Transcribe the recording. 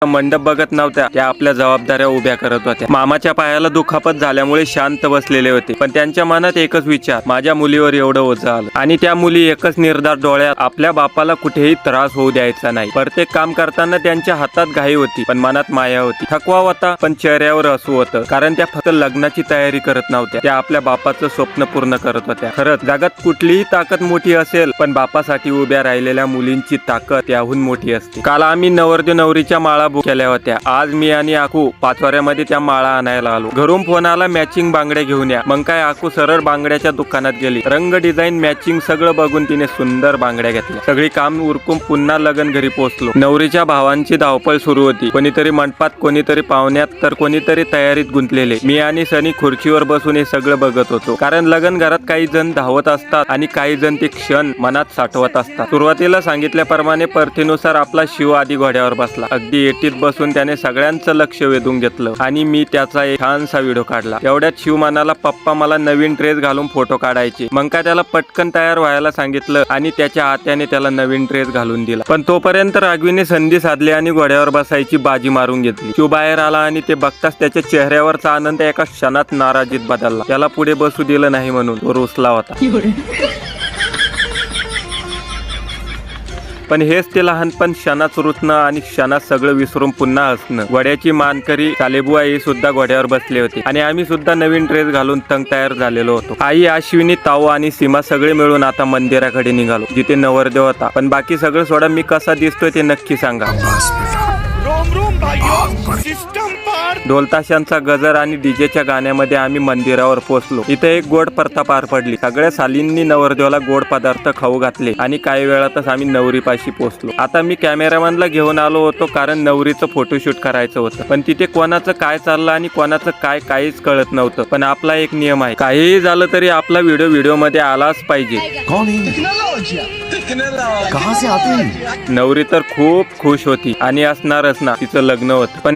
मंडप बघत नव्हत्या, त्या आपल्या जबाबदाऱ्या उभ्या करत होत्या। मामाच्या पायाला दुखापत झाल्यामुळे शांत बसलेले होते, पण त्यांच्या मनात एकच विचार, माझ्या मुलीवर एवढं ओझं आलं। आणि त्या मुली एकच निर्धार डोळ्यात, आपल्या बापाला कुठेही त्रास होऊ द्यायचा नाही। प्रत्येक काम करताना त्यांच्या हातात घाई होती, पण मनात माया होती, थकवा होता, पण चेहऱ्यावर हसू होतं, कारण त्या फक्त लग्नाची तयारी करत नव्हत्या, त्या आपल्या बापाचं स्वप्न पूर्ण करत होत्या। खरंच जगात कुठलीही ताकद मोठी असेल, पण बापासाठी उभ्या राहिलेल्या मुलींची ताकद त्याहून मोठी असते। काल आम्ही नवरदेव नवरीच्या माळा बुक केल्या होत्या। आज मी आणि आकू पाचवाऱ्यामध्ये त्या माळा आणायला आलो। घरून फोन आला, मॅचिंग बांगड्या घेऊन या। मग काय, आकू सरळ बांगड्याच्या दुकानात गेली। रंग, डिझाईन, मॅचिंग सगळं बघून तिने सुंदर बांगड्या घेतल्या। सगळी काम उरकून पुन्हा लगन घरी पोहोचलो। नवरीच्या भावांची धावपळ सुरू होती, कोणीतरी मंडपात, कोणीतरी पाहुण्यात, तर कोणीतरी तयारीत गुंतलेले। मी आणि सनी खुर्चीवर बसून हे सगळं बघत होतो, कारण लगन घरात काही जण धावत असतात आणि काही जण ते क्षण मनात साठवत असतात। सुरुवातीला सांगितल्याप्रमाणे प्रथेनुसार आपला शिव आधी घोड्यावर बसला। अगदी एटीत बसून त्याने सगळ्यांचं लक्ष वेधून घेतलं आणि मी त्याचा एक छानसा व्हिडिओ काढला। तेवढ्यात शिव म्हणाला, पप्पा मला नवीन ड्रेस घालून फोटो काढायचे। मग काय, त्याला पटकन तयार व्हायला सांगितलं आणि त्याच्या हात्याने त्याला नवीन ड्रेस घालून दिला। पण तोपर्यंत राघवीने संधी साधली आणि घोड्यावर बसायची बाजी मारून घेतली। शिव बाहेर आला आणि ते बघताच त्याच्या चेहऱ्यावरचा आनंद एका क्षणात नाराजीत बदलला। त्याला पुढे बसू दिलं नाही म्हणून तो रुसला होता। पण हेच ते लहानपण, क्षणात रुतणं आणि क्षणात सगळं विसरून पुन्हा हसणं। घोड्याची मानकरी सालेबुआ आई सुद्धा घोड्यावर बसले होते आणि आम्ही सुद्धा नवीन ड्रेस घालून तंग तयार झालेलो होतो। आई, अश्विनी, ताऊ आणि सीमा सगळे मिळून आता मंदिराकडे निघालो, जिथे नवरदेव होता। पण बाकी सगळं सोडा, मी कसा दिसतोय ते नक्की सांगा। ढोलताशांचा गजर आणि डीजेच्या गाण्यामध्ये आम्ही मंदिरावर पोहोचलो। इथे एक गोड प्रथा पार पडली। सगळ्या सालींनी नवरदेवाला गोड पदार्थ खाऊ घातले आणि काही वेळातच आम्ही नवरीपाशी पोहोचलो। आता मी कॅमेरामॅनला घेऊन आलो होतो, कारण नवरीचं फोटोशूट करायचं होतं। पण तिथे कोणाचं काय चाललं आणि कोणाचं काय काहीच कळत नव्हतं। पण आपला एक नियम आहे, काहीही झालं तरी आपला व्हिडिओ मध्ये आलाच पाहिजे। नवरी तर खूप खुश होती आणि असणारच ना, तिचं लग्न होतं। पण